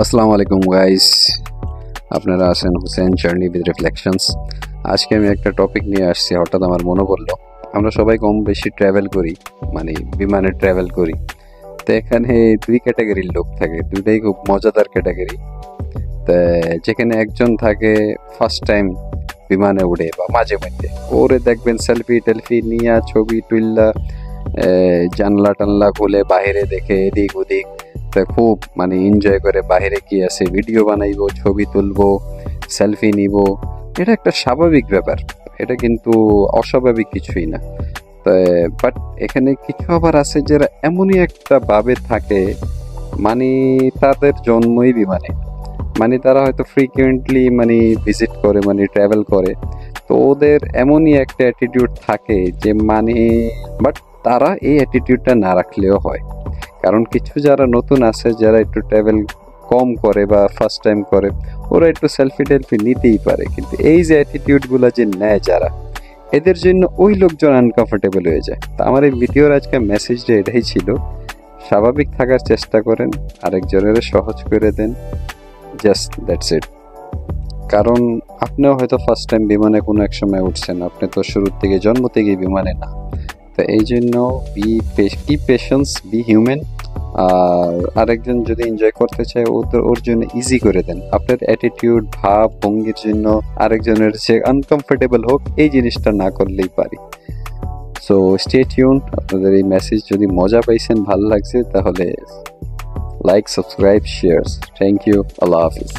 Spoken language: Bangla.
আসসালামু আলাইকুম গাইস, আপনারা আছেন হুসেন জার্নি উইথ রিফ্লেকশনস। আজকে আমি একটা টপিক নিয়ে আসছি, হঠাৎ আমার মনে পড়লো। আমরা সবাই কম বেশি ট্রাভেল করি, মানে বিমানে ট্রাভেল করি। তো এখানে দুই ক্যাটাগরির লোক থাকে, দুইটাই খুব মজাদার ক্যাটাগরি। তো যেখানে একজন থাকে ফার্স্ট টাইম বিমানে উঠে বা মাঝে মধ্যে, ওরে দেখবেন সেলফি টেলফি নিয়ে ছবি তুললা, জানলা টানলা খুলে বাইরে দেখে এদিক ওদিক, তা খুব মানে এনজয় করে। বাইরে কি আছে ভিডিও বানাইবো, ছবি তুলবো, সেলফি নিব। এটা একটা স্বাভাবিক ব্যাপার, এটা কিন্তু অস্বাভাবিক কিছুই না। বাট এখানে কিছু আবার আছে যারা এমনই একটা ভাবে থাকে, মানে তাদের জন্মই বিমানে, মানে তারা হয়তো ফ্রিকুয়েন্টলি মানে ভিজিট করে, মানে ট্রাভেল করে। তো ওদের এমনই একটা অ্যাটিটিউড থাকে যে মানে, বাট তারা এই অ্যাটিটিউডটা না রাখলেও হয়। কারণ কিছু যারা নতুন আছে, যারা একটু ট্রাভেল কম করে বা ফার্স্ট টাইম করে, ওরা একটু সেলফি টেলফি নিতেই পারে। কিন্তু এই যে অ্যাটিটিউডগুলো যে নেয় যারা, এদের জন্য ওই লোকজন আনকমফোর্টেবল হয়ে যায়। তো আমার এই ভিডিওর আজকে মেসেজটা এটাই ছিল, স্বাভাবিক থাকার চেষ্টা করেন, আরেকজনের সহজ করে দেন, জাস্ট দ্যাটস ইট। কারণ আপনিও হয়তো ফার্স্ট টাইম বিমানে কোনো এক সময় উঠছেন, আপনি তো শুরুর থেকে জন্ম থেকেই বিমানে না। তো এই জন্য বি পেশেন্স, বি হিউম্যান। আর আরেকজন যদি এনজয় করতে চায়, ওর জন্য ইজি করে দেন। আপনার অ্যাটিটিউড, ভাব ভঙ্গির জন্য আরেকজনের যে আনকমফোর্টেবল হোক, এই জিনিসটা না করলেই পারি। So stay tune. আপনাদের এই মেসেজ যদি মজা পাইছেন, ভালো লাগছে, তাহলে like, subscribe, share. Thank you, আল্লাহ হাফিজ।